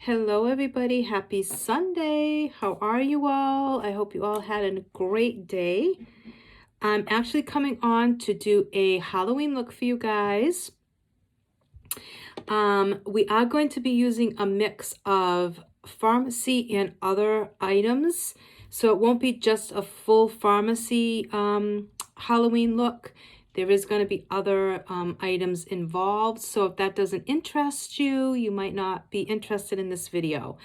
Hello, everybody. Happy Sunday. How are you all? I hope you all had a great day. I'm actually coming on to do a Halloween look for you guys. We are going to be using a mix of pharmacy and other items. So it won't be just a full pharmacy Halloween look. There is going to be other items involved. So if that doesn't interest you, you might not be interested in this video.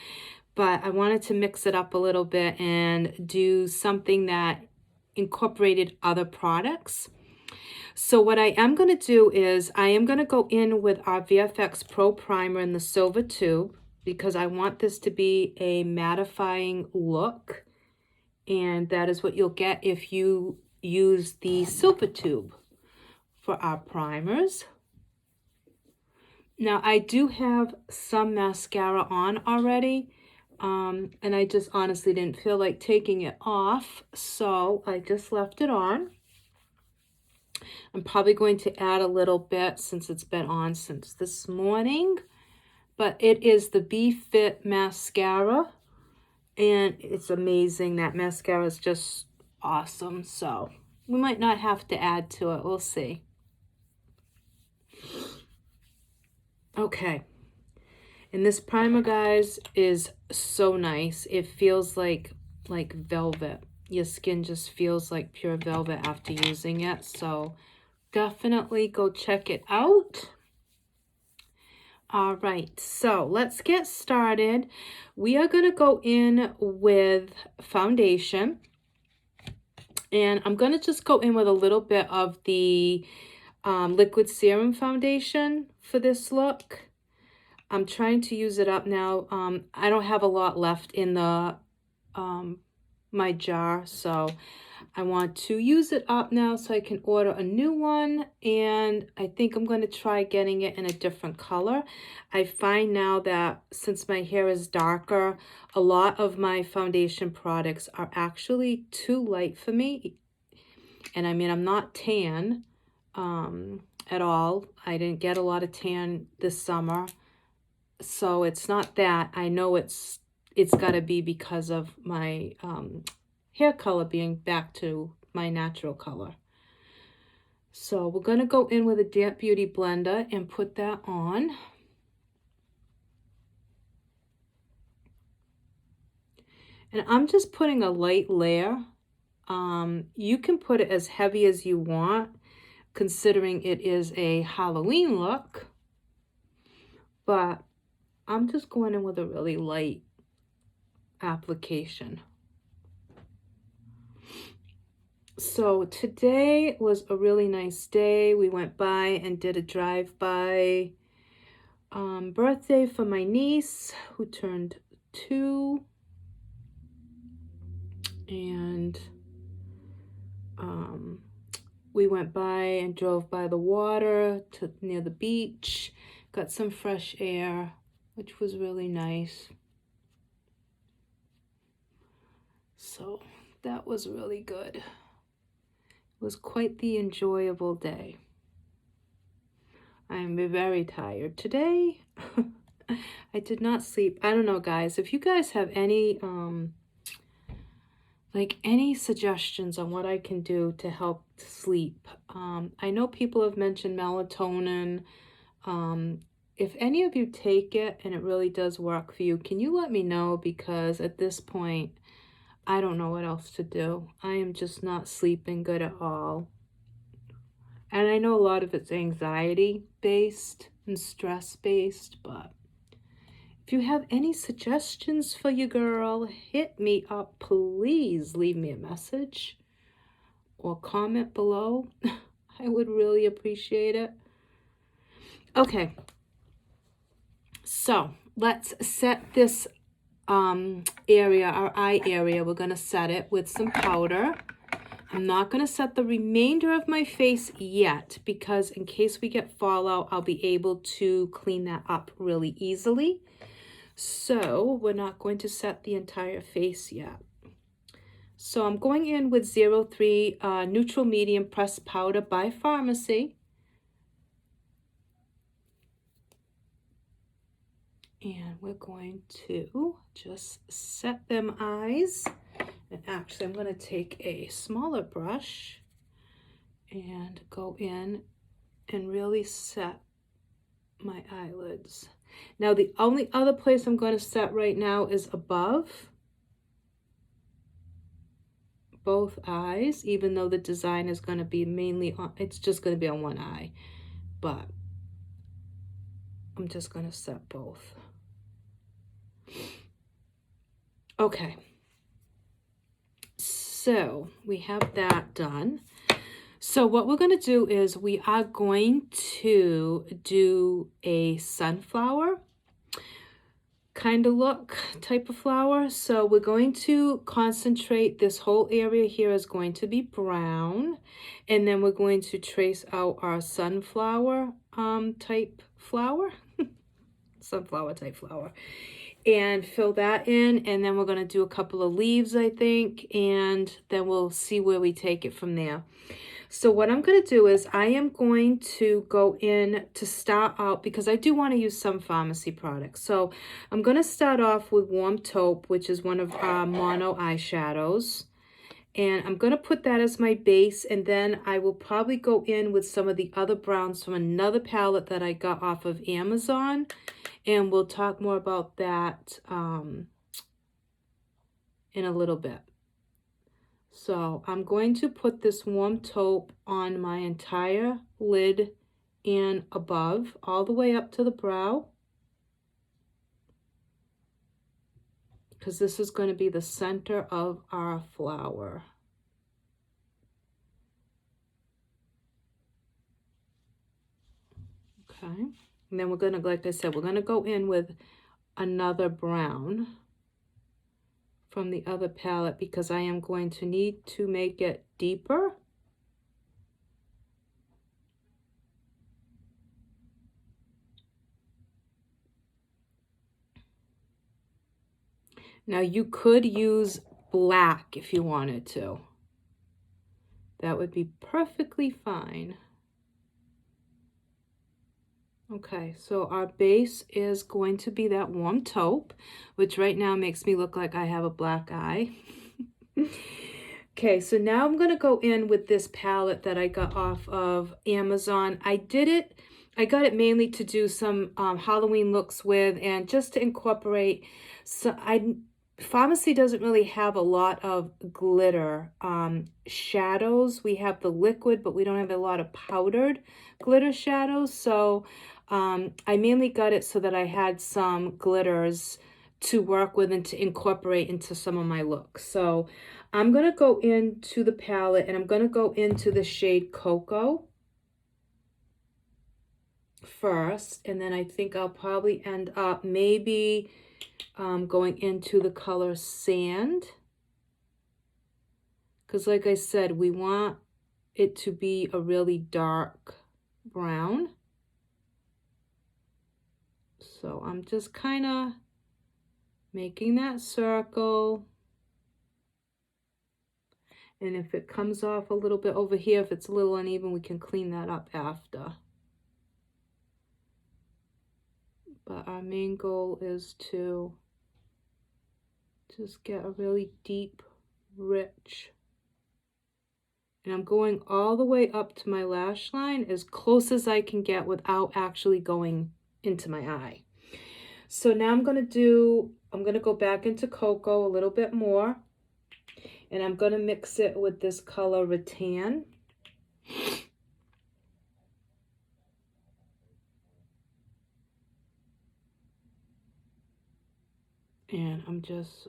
But I wanted to mix it up a little bit and do something that incorporated other products. So what I am going to do is I am going to go in with our VFX Pro Primer in the silver tube because I want this to be a mattifying look. And that is what you'll get if you use the silver tube for our primers. Now I do have some mascara on already. And I just honestly didn't feel like taking it off. So I just left it on. I'm probably going to add a little bit since it's been on since this morning. But it is the BeFit mascara. And it's amazing. That mascara is just awesome. So we might not have to add to it. We'll see. Okay. And this primer, guys, is so nice. It feels like velvet. Your skin just feels like pure velvet after using it. So definitely go check it out. All right, so let's get started. We are going to go in with foundation. And I'm going to just go in with a little bit of the liquid serum foundation for this look. I'm trying to use it up now. I don't have a lot left in the my jar, so I want to use it up now so I can order a new one, and I think I'm going to try getting it in a different color. I find now that since my hair is darker, a lot of my foundation products are actually too light for me. And I mean, I'm not tan at all. I didn't get a lot of tan this summer. So it's not that. I know it's got to be because of my hair color being back to my natural color. So we're going to go in with a Damp Beauty blender and put that on. And I'm just putting a light layer. You can put it as heavy as you want, considering it is a Halloween look. But I'm just going in with a really light application. So today was a really nice day. We went by and did a drive-by birthday for my niece who turned 2. And we went by and drove by the water to near the beach, got some fresh air, which was really nice. So that was really good. It was quite the enjoyable day. I am very tired today. I did not sleep. I don't know, guys. If you guys have any any suggestions on what I can do to help sleep. I know people have mentioned melatonin. If any of you take it and it really does work for you, can you let me know? Because at this point, I don't know what else to do. I am just not sleeping good at all. And I know a lot of it's anxiety-based and stress-based, but if you have any suggestions for your girl, hit me up. Please leave me a message or comment below. I would really appreciate it. Okay, so let's set this area, our eye area. We're going to set it with some powder. I'm not going to set the remainder of my face yet because in case we get fallout, I'll be able to clean that up really easily. So we're not going to set the entire face yet. So I'm going in with 03 Neutral Medium Pressed Powder by Pharmacy. And we're going to just set them eyes. And actually, I'm going to take a smaller brush and go in and really set my eyelids. Now, the only other place I'm going to set right now is above both eyes, even though the design is going to be mainly on, it's just going to be on one eye, but I'm just going to set both. Okay, so we have that done. So what we're going to do is we are going to do a sunflower kind of look type of flower. So we're going to concentrate, this whole area here is going to be brown, and then we're going to trace out our sunflower type flower, sunflower type flower, and fill that in. And then we're going to do a couple of leaves, I think, and then we'll see where we take it from there. So what I'm going to do is I am going to go in to start out, because I do want to use some pharmacy products. So I'm going to start off with Warm Taupe, which is one of our mono eyeshadows. And I'm going to put that as my base, and then I will probably go in with some of the other browns from another palette that I got off of Amazon. And we'll talk more about that in a little bit. So I'm going to put this Warm Taupe on my entire lid and above, all the way up to the brow, because this is going to be the center of our flower. Okay, and then we're going to, like I said, we're going to go in with another brown from the other palette, because I am going to need to make it deeper. Now you could use black if you wanted to. That would be perfectly fine. Okay, so our base is going to be that Warm Taupe, which right now makes me look like I have a black eye. Okay, so now I'm going to go in with this palette that I got off of Amazon. I got it mainly to do some Halloween looks with, and just to incorporate. So Pharmacy doesn't really have a lot of glitter shadows. We have the liquid, but we don't have a lot of powdered glitter shadows. So I mainly got it so that I had some glitters to work with and to incorporate into some of my looks. So I'm going to go into the palette, and I'm going to go into the shade Cocoa first, and then I think I'll probably end up maybe going into the color Sand, because like I said, we want it to be a really dark brown. So I'm just kind of making that circle, and if it comes off a little bit over here, if it's a little uneven, we can clean that up after. But our main goal is to just get a really deep, rich. And I'm going all the way up to my lash line, as close as I can get without actually going into my eye. So now I'm going to go back into Cocoa a little bit more. And I'm going to mix it with this color Rattan. And I'm just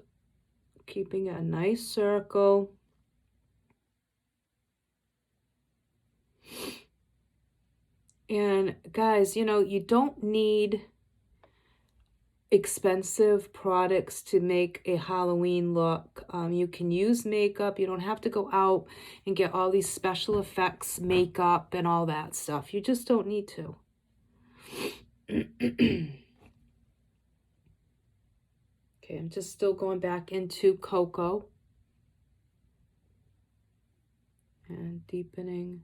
keeping it a nice circle. And guys, you know, you don't need expensive products to make a Halloween look. You can use makeup. You don't have to go out and get all these special effects makeup and all that stuff. You just don't need to. Okay, I'm just still going back into Cocoa and deepening.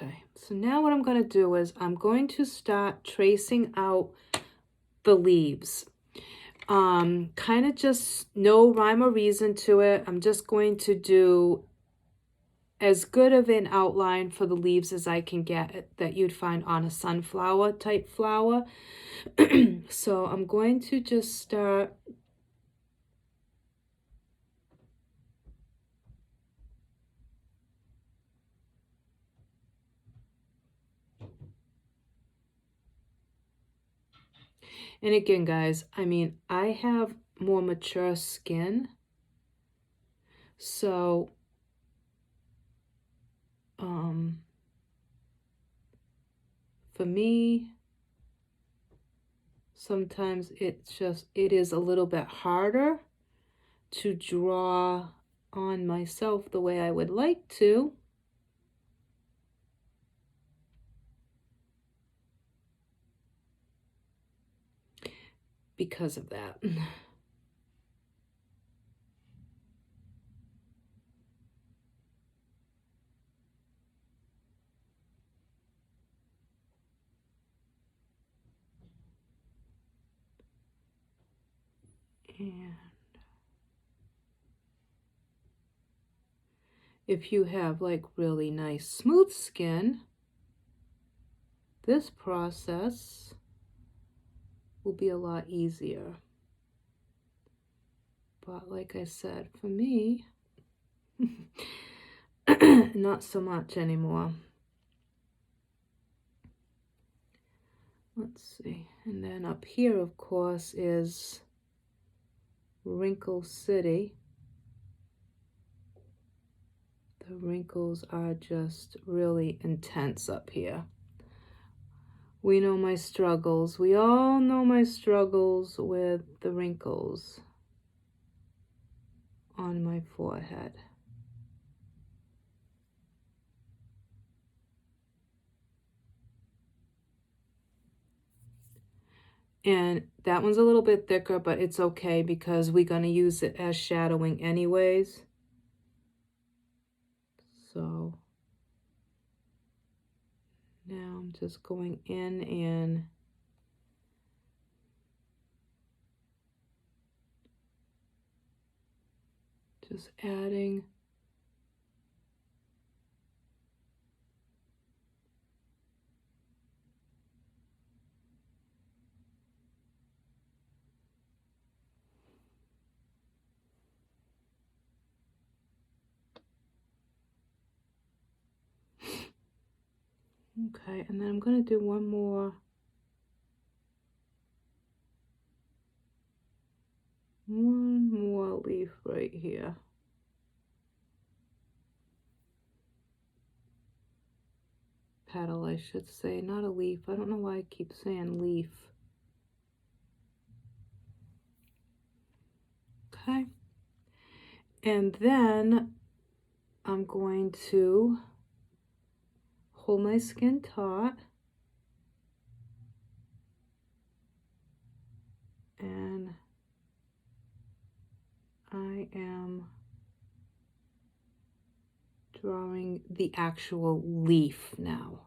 Okay, so now what I'm going to do is I'm going to start tracing out the leaves. Kind of just no rhyme or reason to it. I'm just going to do as good of an outline for the leaves as I can get that you'd find on a sunflower type flower. So I'm going to just start and again, guys, I mean, I have more mature skin, so for me, sometimes it is a little bit harder to draw on myself the way I would like to. Because of that. And if you have like really nice smooth skin, this process will be a lot easier. But like I said, for me, not so much anymore. Let's see. And then up here, of course, is Wrinkle City. The wrinkles are just really intense up here. We know my struggles. We all know my struggles with the wrinkles on my forehead. And that one's a little bit thicker, but it's okay because we're going to use it as shadowing anyways. So now I'm just going in and just adding okay, and then I'm going to do one more leaf right here. Petal, I should say, not a leaf. I don't know why I keep saying leaf. Okay. And then I'm going to hold my skin taut and I am drawing the actual leaf now.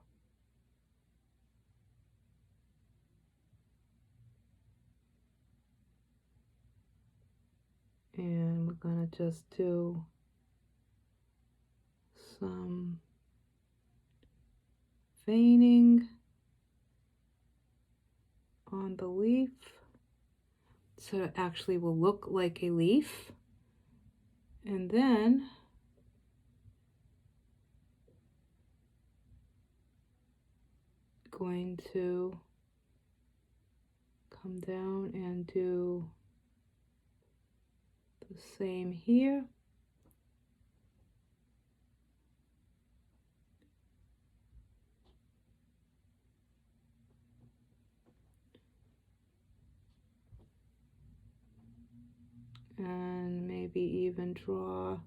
And we're going to just do some veining on the leaf so it actually will look like a leaf. And then going to come down and do the same here. And maybe even draw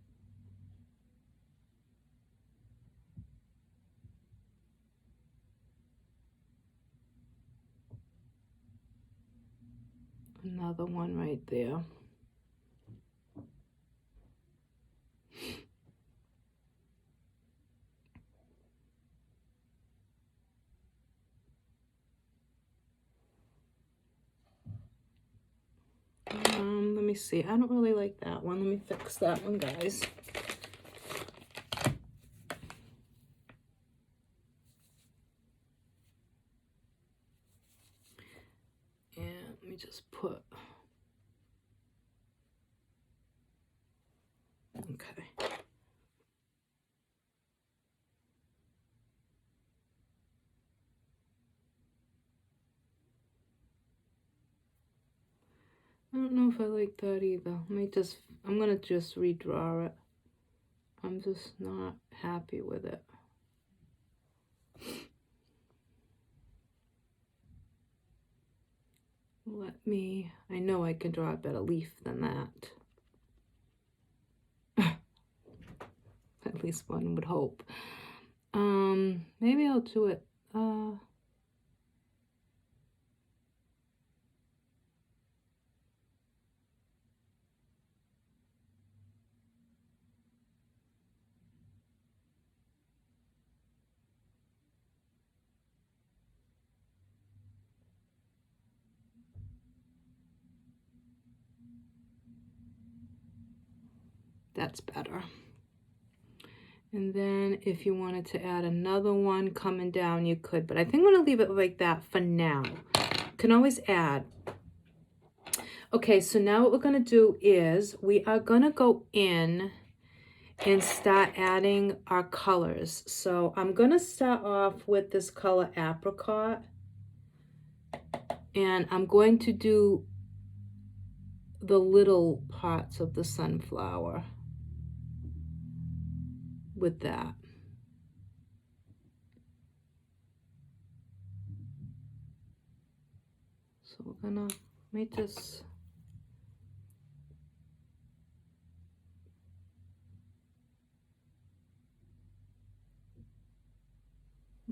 another one right there. see. I don't really like that one. Let me fix that one, guys. And let me just put... Okay. I don't know if I like that either. I'm gonna just redraw it. I'm just not happy with it. I know I can draw a better leaf than that. At least one would hope. Maybe I'll do it. That's better. And then if you wanted to add another one coming down, you could, but I think I'm gonna leave it like that for now. Can always add. Okay, so now what we're gonna do is we are gonna go in and start adding our colors. So I'm gonna start off with this color Apricot, and I'm going to do the little parts of the sunflower with that. So we're gonna make this.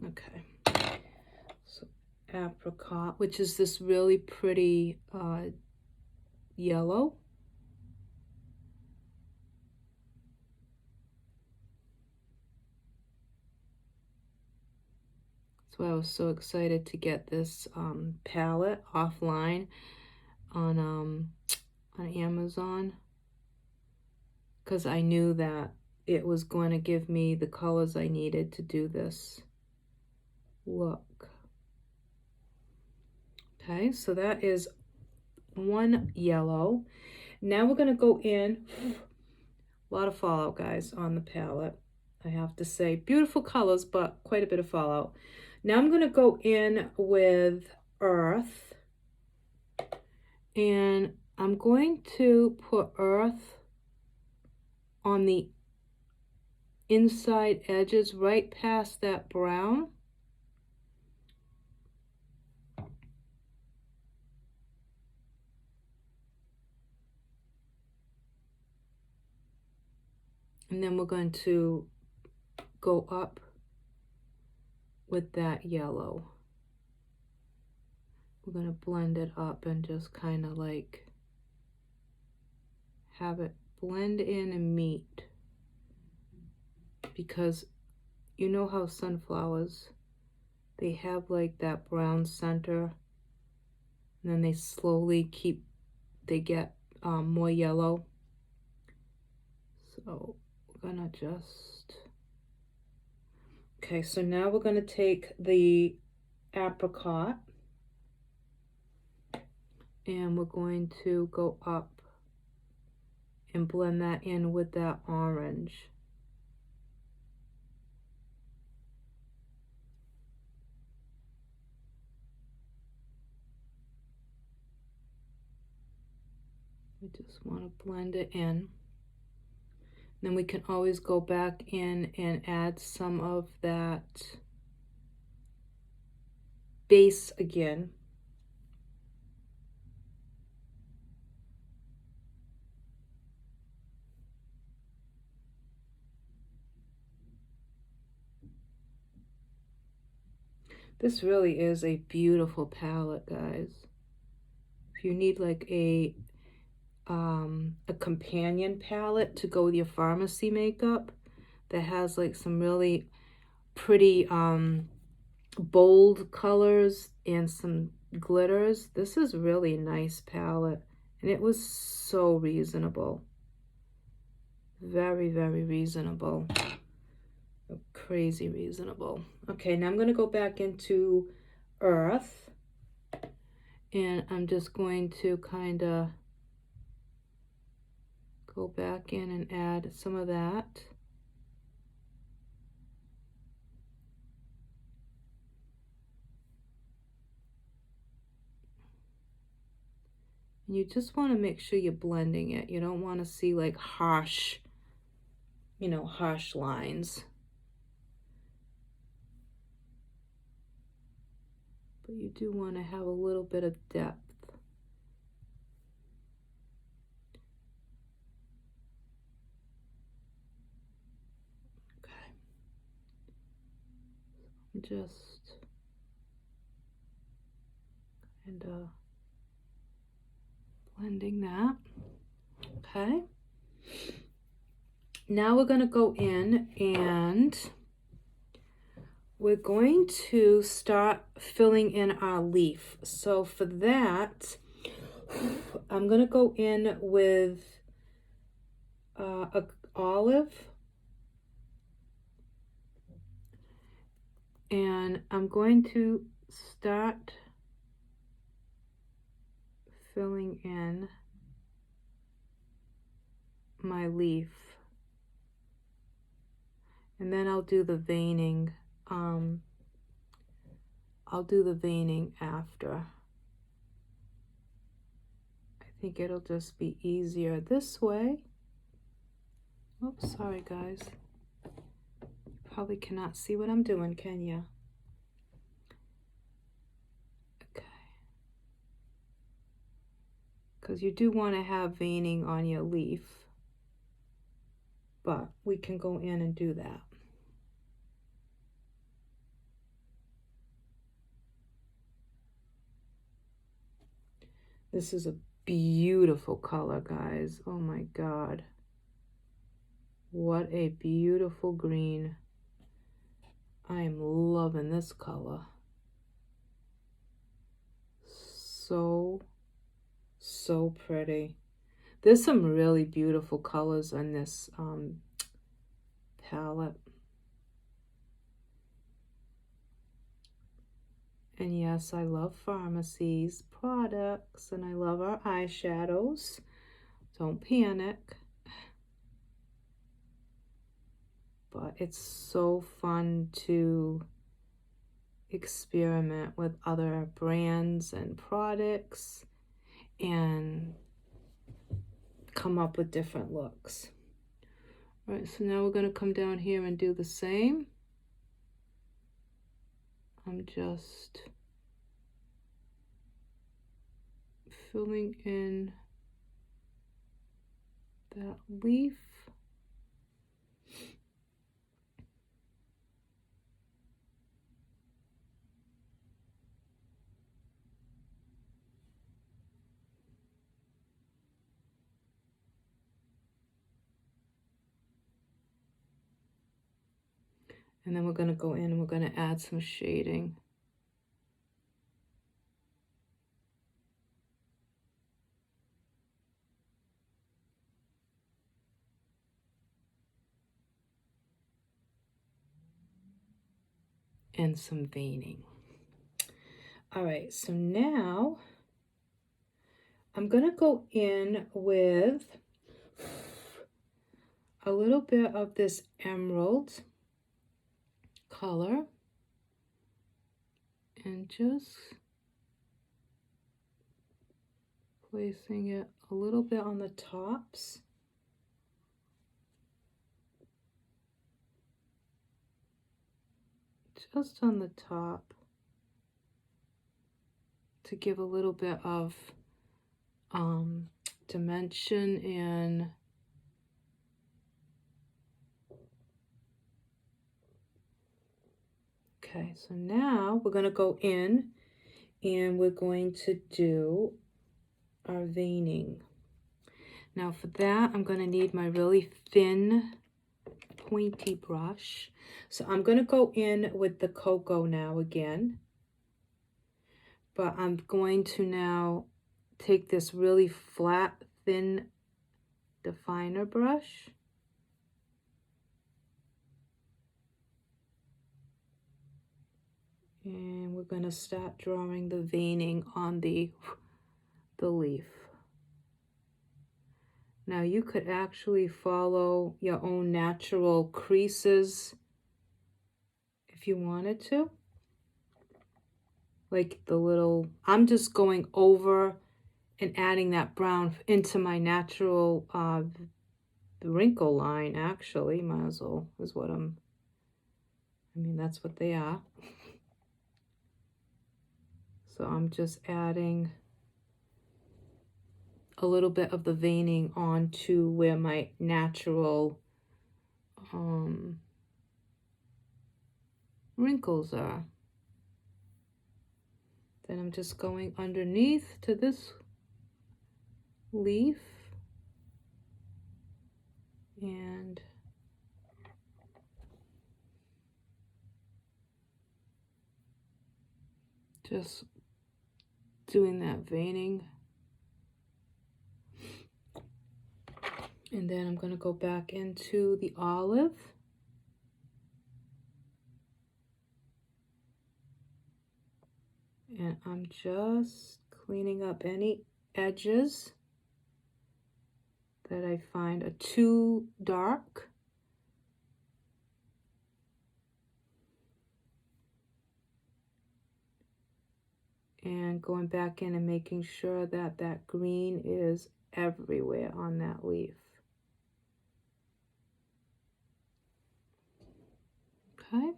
Okay. So Apricot, which is this really pretty yellow. That's why I was so excited to get this palette offline on Amazon, because I knew that it was going to give me the colors I needed to do this look. Okay, so that is one yellow. Now we're going to go in, a lot of fallout, guys, on the palette. I have to say, beautiful colors, but quite a bit of fallout. Now I'm going to go in with earth, and I'm going to put earth on the inside edges right past that brown. And then we're going to go up with that yellow. We're going to blend it up and just kind of like have it blend in and meet. Because you know how sunflowers, they have like that brown center, and then they slowly they get more yellow. So we're gonna just, okay, so now we're gonna take the apricot and we're going to go up and blend that in with that orange. We just want to blend it in. Then we can always go back in and add some of that base again. This really is a beautiful palette, guys. If you need like a companion palette to go with your pharmacy makeup that has like some really pretty bold colors and some glitters, this is really a nice palette, And it was so reasonable. Very, very reasonable. Crazy reasonable. Okay, now I'm going to go back into Earth. And I'm just going to kind of go back in and add some of that. And you just want to make sure you're blending it. You don't want to see like harsh, you know, harsh lines. But you do want to have a little bit of depth. Okay. Just kind of blending that. Okay. Now we're going to go in and we're going to start filling in our leaf. So for that, I'm going to go in with a olive, and I'm going to start filling in my leaf, and then I'll do the veining. I'll do the veining after. I think it'll just be easier this way. Oops, sorry guys. Probably cannot see what I'm doing, can you? Okay. Because you do want to have veining on your leaf, but we can go in and do that. This is a beautiful color, guys. Oh my God. What a beautiful green. I am loving this color. So pretty. There's some really beautiful colors on this palette. And yes, I love Pharmacy's products, and I love our eyeshadows. Don't panic. But it's so fun to experiment with other brands and products and come up with different looks. All right, so now we're going to come down here and do the same. I'm just filling in that leaf. And then we're going to go in and we're going to add some shading. And some veining. All right, so now I'm going to go in with a little bit of this emerald color and just placing it a little bit on the tops. Just on the top to give a little bit of dimension. And okay, so now we're going to go in and we're going to do our veining. Now for that, I'm going to need my really thin pointy brush. So I'm going to go in with the cocoa now again, but I'm going to now take this really flat, thin definer brush. And we're going to start drawing the veining on the leaf. Now you could actually follow your own natural creases if you wanted to. Like the little, I'm just going over and adding that brown into my natural wrinkle line, actually. Might as well, is what I mean, that's what they are. So I'm just adding a little bit of the veining onto where my natural wrinkles are. Then I'm just going underneath to this leaf and just doing that veining. And then I'm going to go back into the olive. And I'm just cleaning up any edges that I find are too dark. And going back in and making sure that that green is everywhere on that leaf. Okay.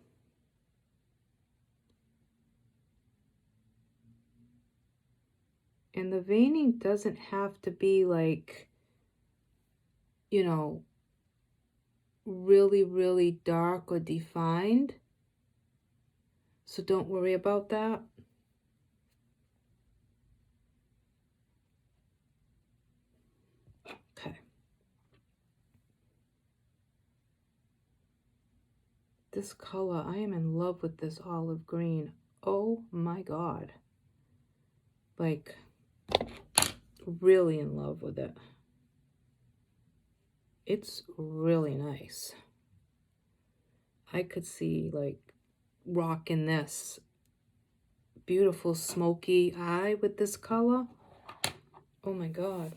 And the veining doesn't have to be like, you know, really, really dark or defined. So don't worry about that. Okay. This color, I am in love with this olive green. Oh my God. Like, really in love with it. It's really nice. I could see like rocking this beautiful smoky eye with this color. Oh my God.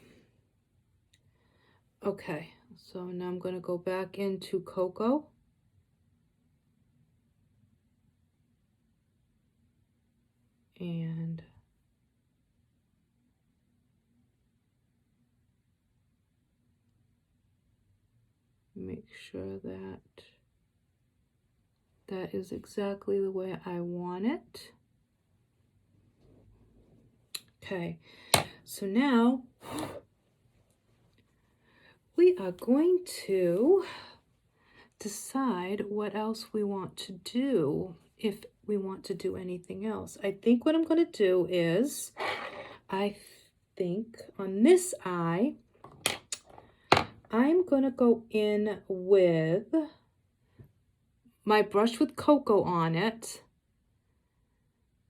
Okay, so now I'm going to go back into Cocoa. And make sure that that is exactly the way I want it. Okay, so now we are going to decide what else we want to do, if we want to do anything else. I think what I'm going to do is, I think on this eye, I'm going to go in with my brush with Cocoa on it.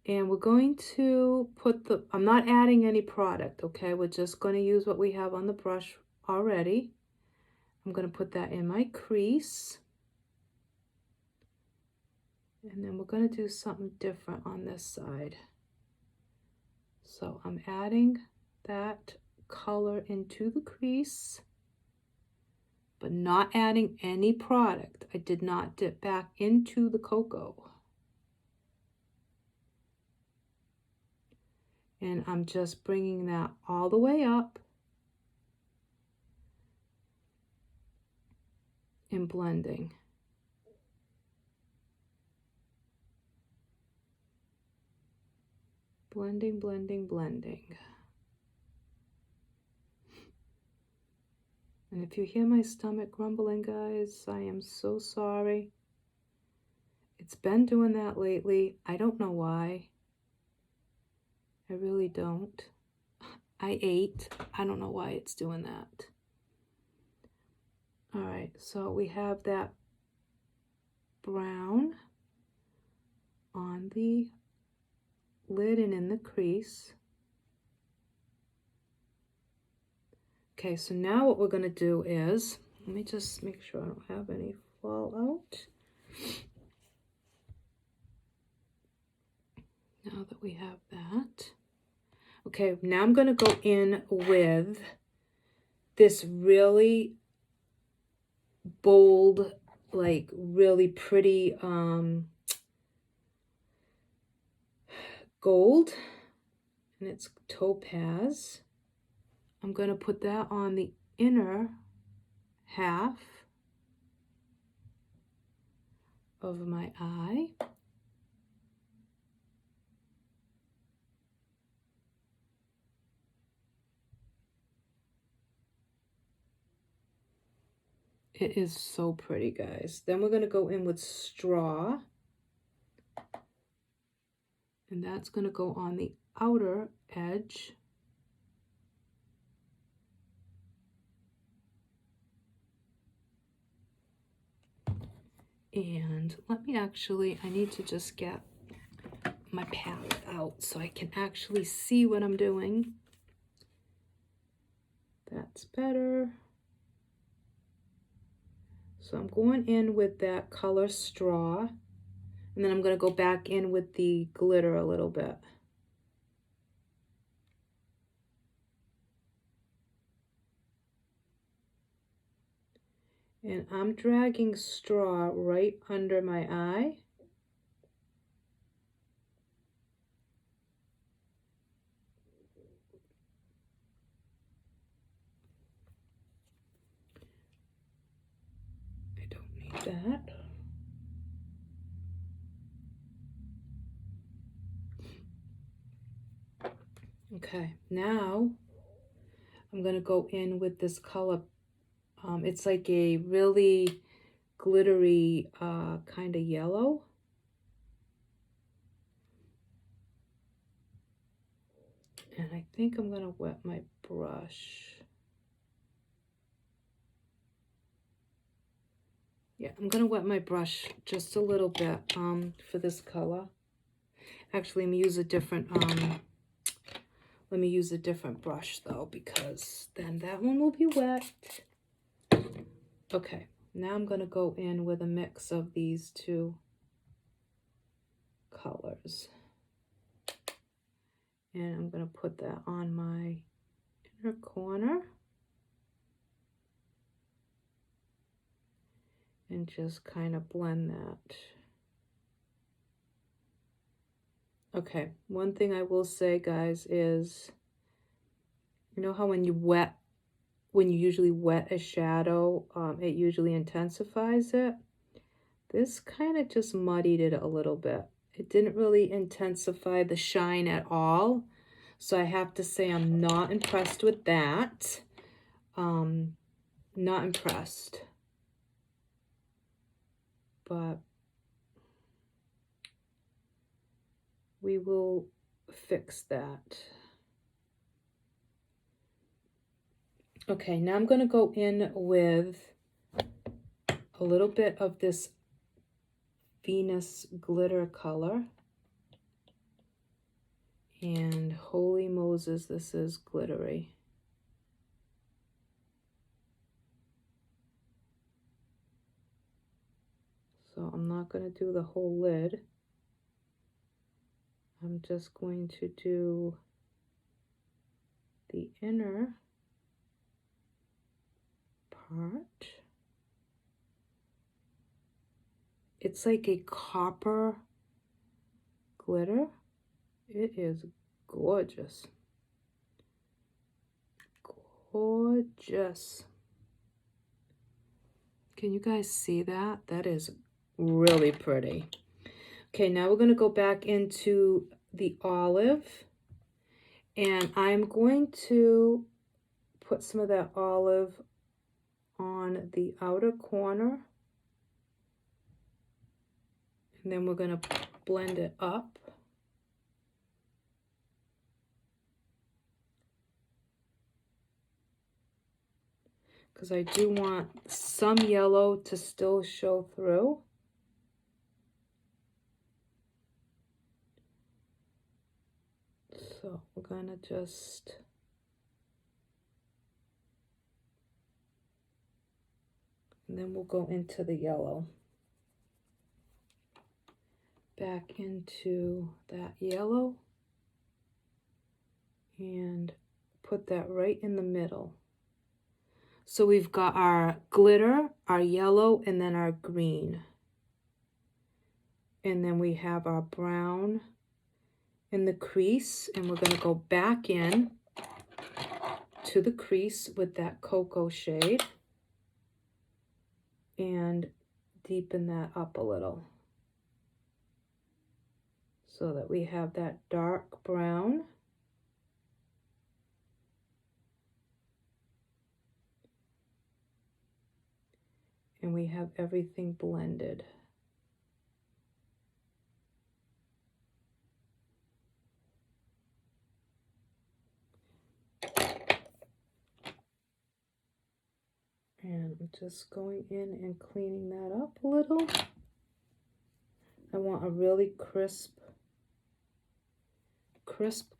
And we're going to put the, I'm not adding any product, okay? We're just going to use what we have on the brush already. I'm going to put that in my crease. And then we're going to do something different on this side. So I'm adding that color into the crease, but not adding any product. I did not dip back into the Cocoa. And I'm just bringing that all the way up and blending. Blending, blending, blending. And if you hear my stomach grumbling, guys, I am so sorry. It's been doing that lately. I don't know why. I really don't. I ate. I don't know why it's doing that. All right, so we have that brown on the lid and in the crease. Okay, so now what we're going to do is, let me just make sure I don't have any fallout. Now that we have that. Okay, now I'm going to go in with this really bold, like really pretty gold, and it's topaz. I'm going to put that on the inner half of my eye. It is so pretty, guys. Then we're going to go in with straw. And that's going to go on the outer edge. And let me actually, I need to just get my palette out so I can actually see what I'm doing. That's better. So I'm going in with that color straw, and then I'm going to go back in with the glitter a little bit. And I'm dragging straw right under my eye. I don't need that. Okay, now I'm going to go in with this color. It's like a really glittery kind of yellow. And I think I'm going to wet my brush. Yeah, I'm going to wet my brush just a little bit for this color. Actually, let me use a different brush though, because then that one will be wet. Okay, now I'm going to go in with a mix of these two colors. And I'm going to put that on my inner corner. And just kind of blend that. Okay, one thing I will say, guys, is, you know how when you usually wet a shadow, it usually intensifies it? This kind of just muddied it a little bit. It didn't really intensify the shine at all. So I have to say I'm not impressed with that. Not impressed. But we will fix that. Okay, now I'm going to go in with a little bit of this Venus glitter color. And holy Moses, this is glittery. So I'm not going to do the whole lid. I'm just going to do the inner part. It's like a copper glitter. It is gorgeous. Gorgeous. Can you guys see that? That is really pretty. Okay, now we're going to go back into the olive. And I'm going to put some of that olive on the outer corner. And then we're going to blend it up. Because I do want some yellow to still show through. So we're going to just And then we'll go into the yellow. Back into that yellow. And put that right in the middle. So we've got our glitter, our yellow, and then our green. And then we have our brown in the crease, and we're going to go back in to the crease with that cocoa shade and deepen that up a little so that we have that dark brown. And we have everything blended. And I'm just going in and cleaning that up a little. I want a really crisp,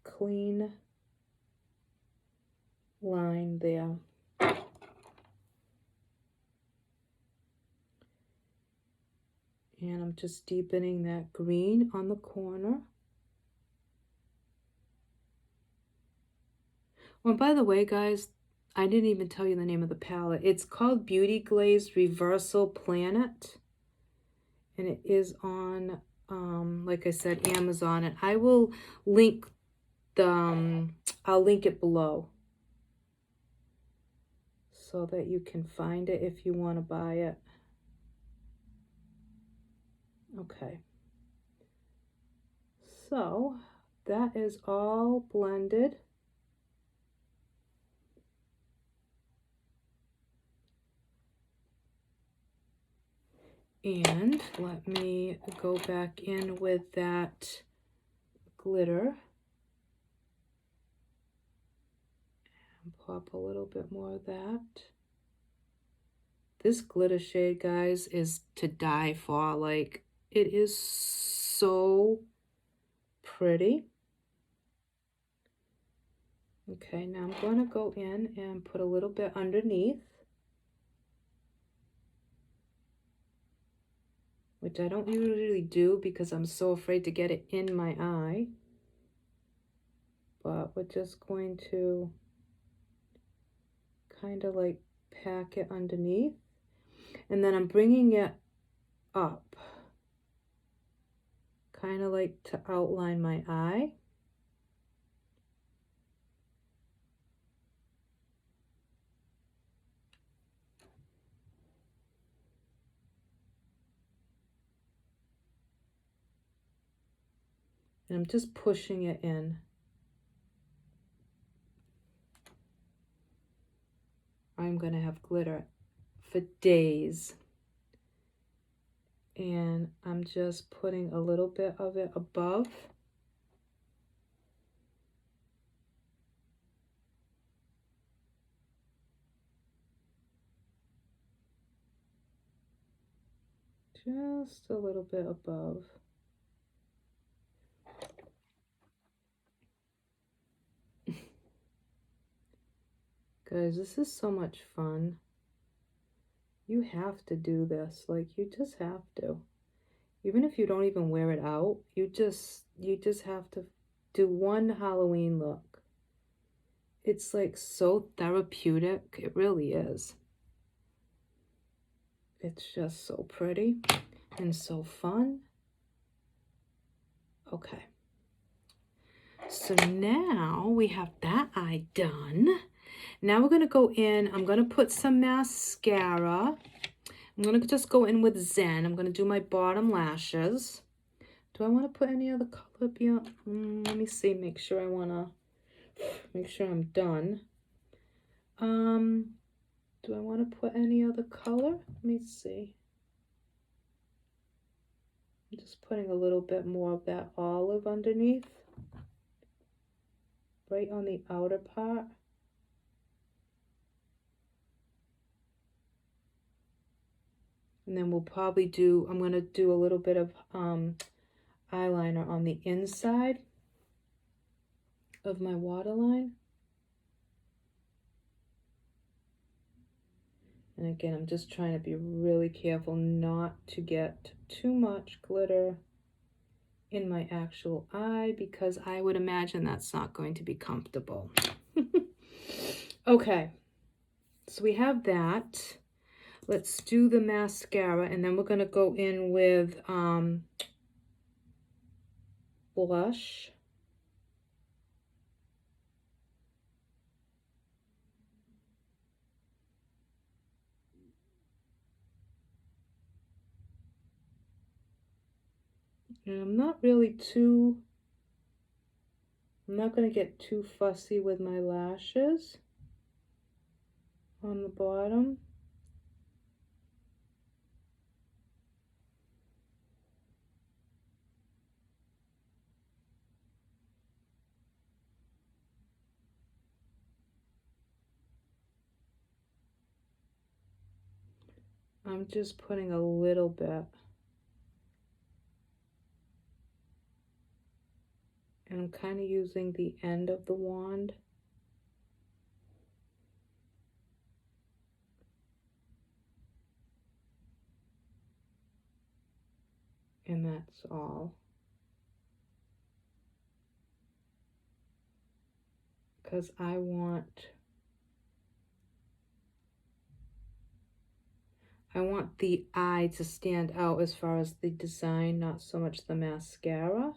clean line there. And I'm just deepening that green on the corner. Oh, and by the way, guys, I didn't even tell you the name of the palette. It's called Beauty Glaze Reversal Planet. And it is on, like I said, Amazon. And I will link I'll link it below so that you can find it if you want to buy it. Okay. So that is all blended. And let me go back in with that glitter and pop a little bit more of that. This glitter shade, guys, is to die for. Like, it is so pretty. Okay, now I'm going to go in and put a little bit underneath, which I don't usually do because I'm so afraid to get it in my eye. But we're just going to kind of like pack it underneath. And then I'm bringing it up, kind of like to outline my eye. And I'm just pushing it in. I'm going to have glitter for days. And I'm just putting a little bit of it above. Just a little bit above. Guys, this is so much fun. You have to do this. Like, you just have to. Even if you don't even wear it out, you just have to do one Halloween look. It's like so therapeutic. It really is. It's just so pretty and so fun. Okay. So now we have that eye done. Now we're going to go in. I'm going to put some mascara. I'm going to just go in with Zen. I'm going to do my bottom lashes. Do I want to put any other color beyond? Let me see. Make sure I'm done. Do I want to put any other color? Let me see. I'm just putting a little bit more of that olive underneath. Right on the outer part. And then we'll probably do, I'm going to do a little bit of eyeliner on the inside of my waterline. And again, I'm just trying to be really careful not to get too much glitter in my actual eye, because I would imagine that's not going to be comfortable. Okay, so we have that. Let's do the mascara, and then we're going to go in with blush. And I'm not going to get too fussy with my lashes on the bottom. I'm just putting a little bit. And I'm kind of using the end of the wand. And that's all. Because I want the eye to stand out as far as the design, not so much the mascara.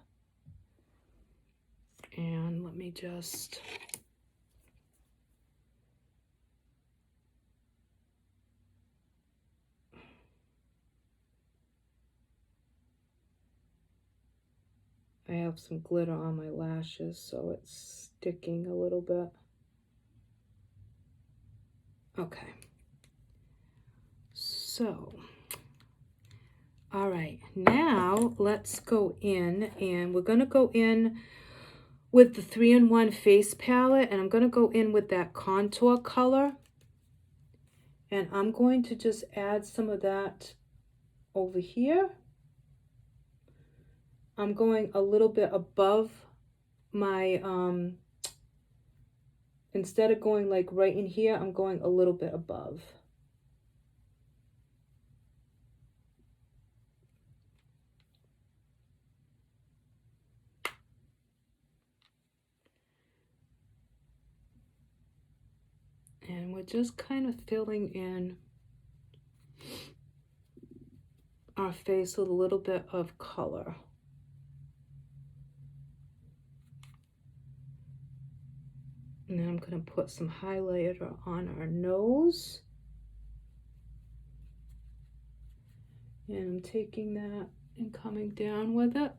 And let me just... I have some glitter on my lashes, so it's sticking a little bit. Okay. So, all right, now let's go in, and we're going to go in with the 3-in-1 face palette, and I'm going to go in with that contour color. And I'm going to just add some of that over here. I'm going a little bit above my, instead of going like right in here, I'm going a little bit above. And we're just kind of filling in our face with a little bit of color. And then I'm going to put some highlighter on our nose. And I'm taking that and coming down with it.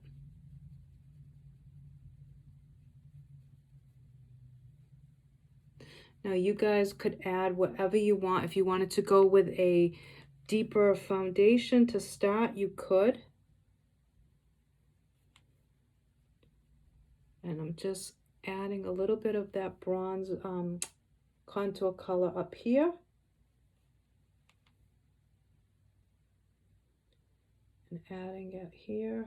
Now you guys could add whatever you want. If you wanted to go with a deeper foundation to start, you could. And I'm just adding a little bit of that bronze contour color up here. And adding it here.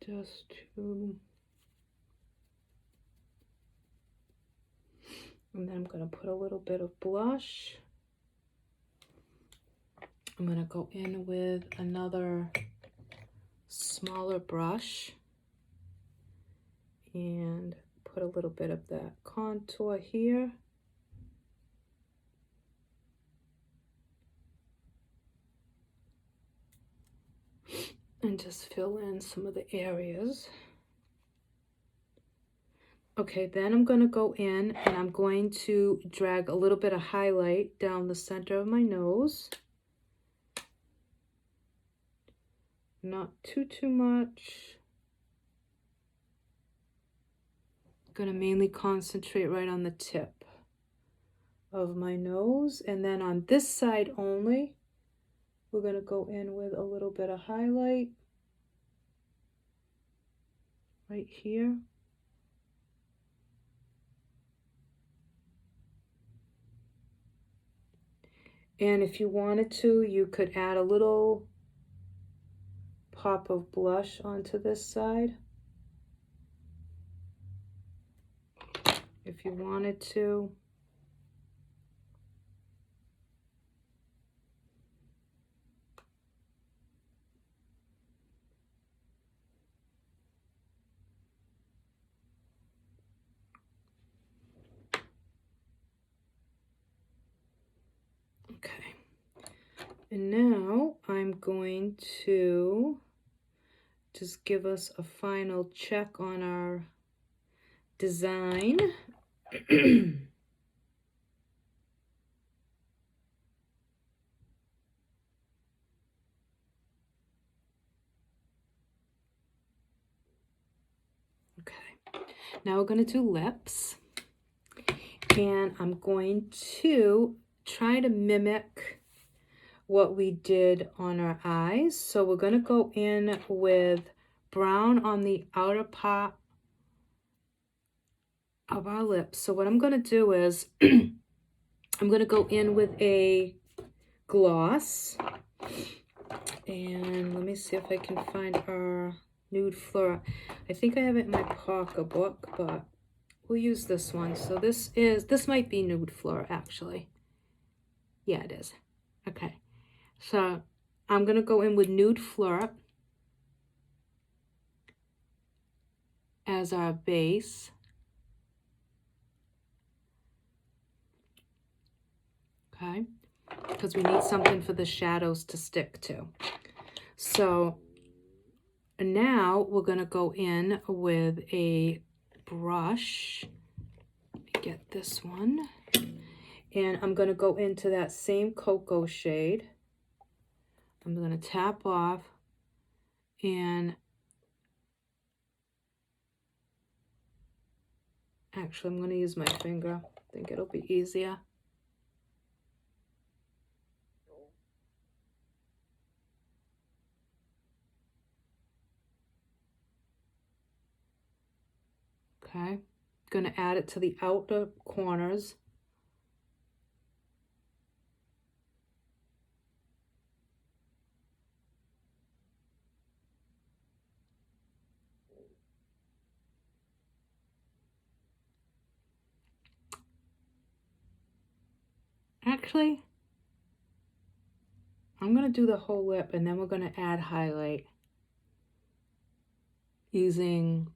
Just to... And then I'm going to put a little bit of blush. I'm going to go in with another smaller brush and put a little bit of that contour here. And just fill in some of the areas. Okay, then I'm going to go in and I'm going to drag a little bit of highlight down the center of my nose. Not too much. I'm going to mainly concentrate right on the tip of my nose. And then on this side only, we're going to go in with a little bit of highlight right here. And if you wanted to, you could add a little pop of blush onto this side. if you wanted to. Okay. And now I'm going to just give us a final check on our design. Okay, now we're going to do lips, and I'm going to try to mimic what we did on our eyes. So we're going to go in with brown on the outer part of our lips. So what I'm going to do is I'm going to go in with a gloss, and let me see if I can find our Nude Flora. I think I have it in my pocketbook, but we'll use this one. So this might be Nude Flora, actually. Yeah, it is. Okay. So I'm going to go in with Nude Flora as our base. Okay. Because we need something for the shadows to stick to. So now we're going to go in with a brush. Let me get this one. And I'm going to go into that same cocoa shade. I'm going to tap off, and actually I'm going to use my finger. I think it'll be easier. Okay, going to add it to the outer corners. Actually, I'm going to do the whole lip, and then we're going to add highlight using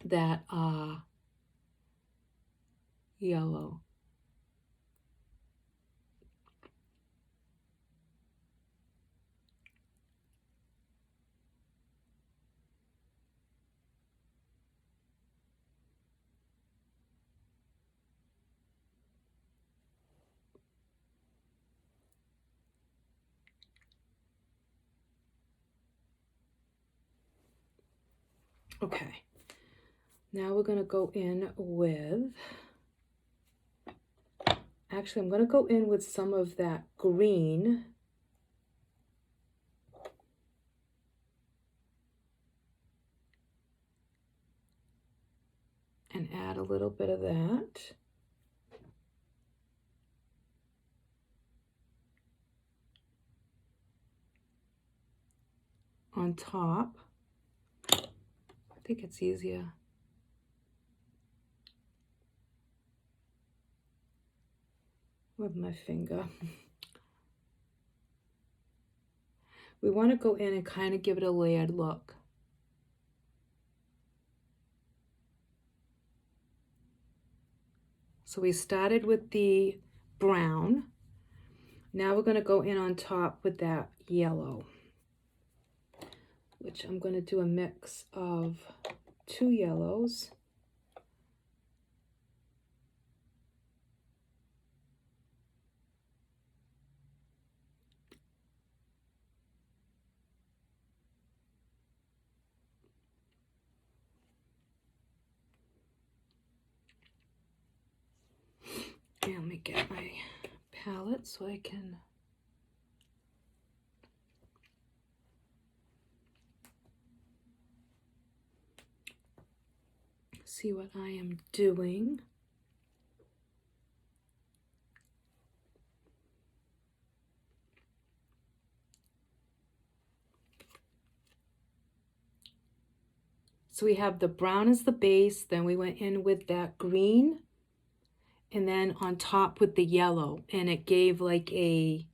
that yellow. Okay, now we're going to go in with, actually I'm going to go in with some of that green. And add a little bit of that. On top. I think it's easier. With my finger. We want to go in and kind of give it a layered look. So we started with the brown. Now we're going to go in on top with that yellow, which I'm going to do a mix of 2 yellows. And let me get my palette so I can see what I am doing. So we have the brown as the base, then we went in with that green and then on top with the yellow, and it gave like a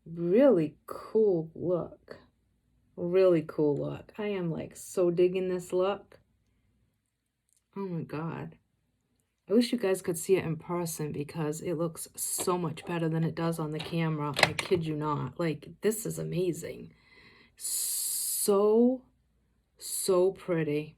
really cool look. Really cool look. I am like so digging this look. Oh my God. I wish you guys could see it in person because it looks so much better than it does on the camera. I kid you not. Like, this is amazing. So pretty.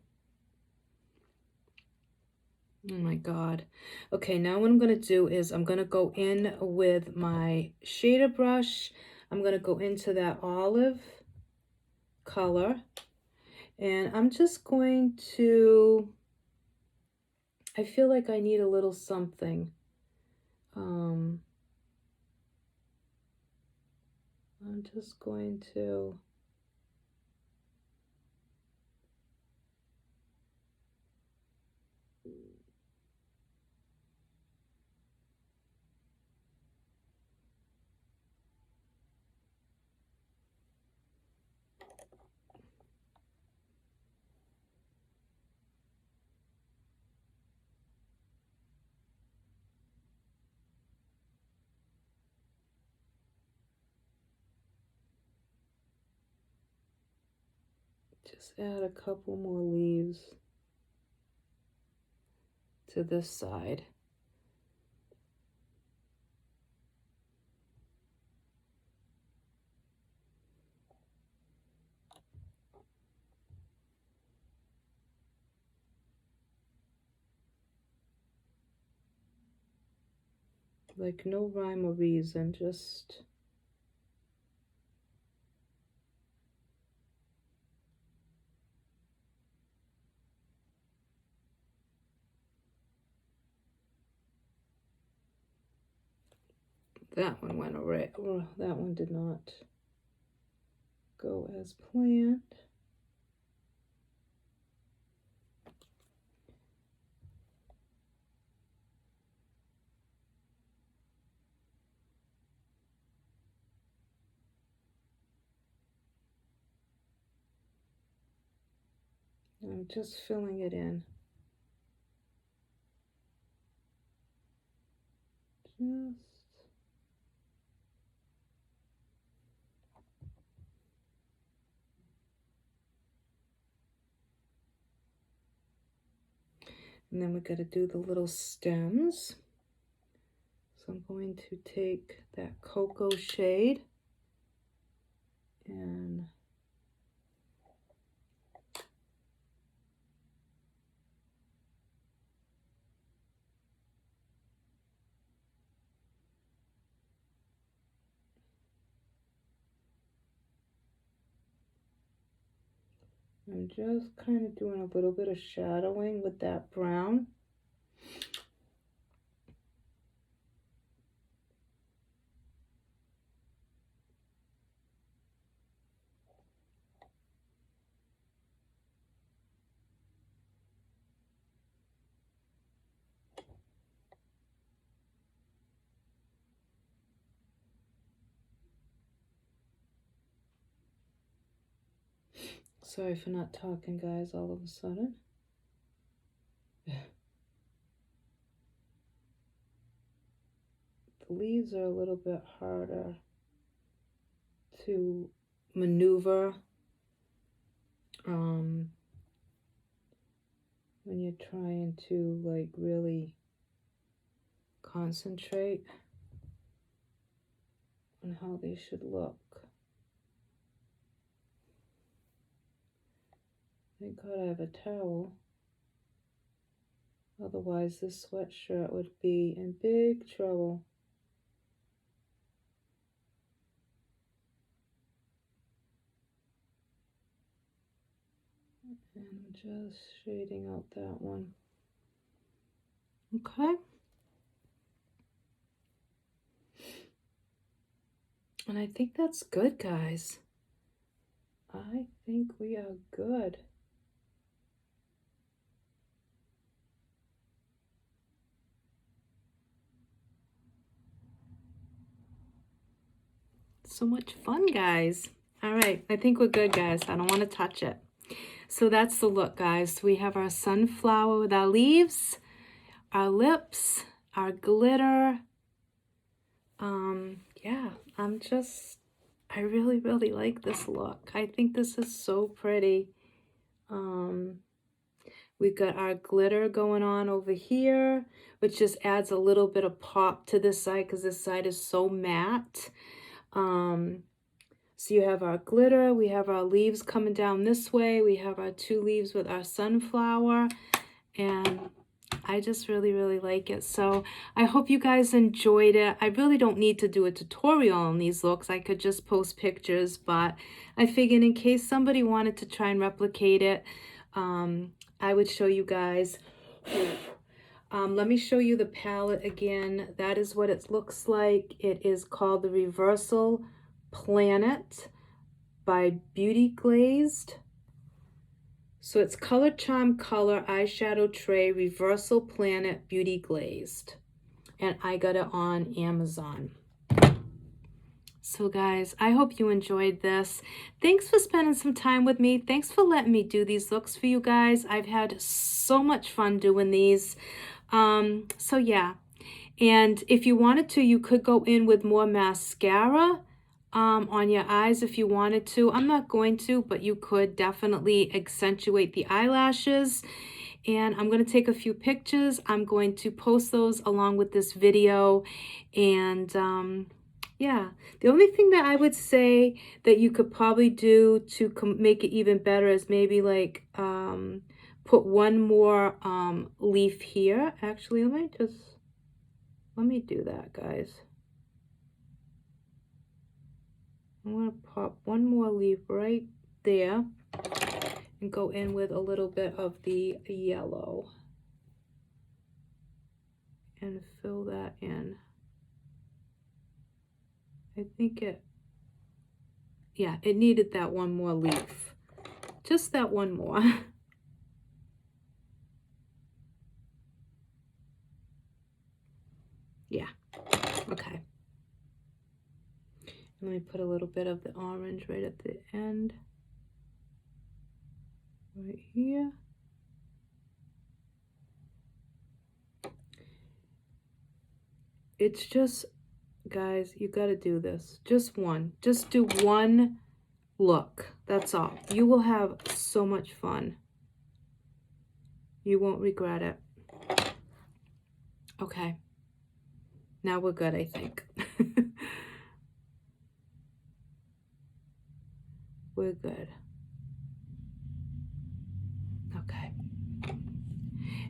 Oh my God. Okay, now what I'm going to do is I'm going to go in with my shader brush. I'm going to go into that olive color. And I'm just going to, I feel like I need a little something. I'm just going to just add a couple more leaves to this side. Like no rhyme or reason, just that one went away. Oh, that one did not go as planned. I'm just filling it in. Just and then we got to do the little stems. So I'm going to take that cocoa shade and I'm just kind of doing a little bit of shadowing with that brown. Sorry for not talking, guys, all of a sudden. The leaves are a little bit harder to maneuver when you're trying to like really concentrate on how they should look. Thank God I have a towel. Otherwise this sweatshirt would be in big trouble. And I'm just shading out that one. Okay. And I think that's good, guys. I think we are good. So much fun, guys. All right, I think we're good, guys. I don't want to touch it. So that's the look, guys. We have our sunflower with our leaves, our lips, our glitter. Yeah, I really, really like this look. I think this is so pretty. We've got our glitter going on over here, which just adds a little bit of pop to this side because this side is so matte. So you have our glitter, we have our leaves coming down this way, we have our 2 leaves with our sunflower, and I just really, really like it. So I hope you guys enjoyed it. I really don't need to do a tutorial on these looks. I could just post pictures, but I figured in case somebody wanted to try and replicate it, I would show you guys. Let me show you the palette again. That is what it looks like. It is called the Reversal Planet by Beauty Glazed. So it's Color Charm Color Eyeshadow Tray Reversal Planet Beauty Glazed. And I got it on Amazon. So guys, I hope you enjoyed this. Thanks for spending some time with me. Thanks for letting me do these looks for you guys. I've had so much fun doing these. So yeah. And if you wanted to, you could go in with more mascara on your eyes if you wanted to. I'm not going to, but you could definitely accentuate the eyelashes. And I'm going to take a few pictures. I'm going to post those along with this video. And yeah, the only thing that I would say that you could probably do to make it even better is maybe like put one more leaf here. Actually, let me do that, guys. I'm going to pop one more leaf right there and go in with a little bit of the yellow and fill that in. I think it needed that one more leaf. Just that one more. Yeah, okay. Let me put a little bit of the orange right at the end. Right here. It's just, guys, you got to do this. Just one. Just do one look. That's all. You will have so much fun. You won't regret it. Okay. Now we're good, I think. We're good. Okay.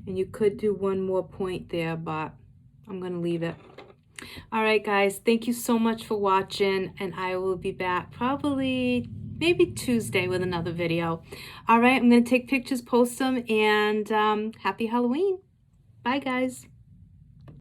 And you could do one more point there, but I'm going to leave it. All right, guys. Thank you so much for watching, and I will be back probably maybe Tuesday with another video. All right, I'm going to take pictures, post them, and happy Halloween. Bye, guys.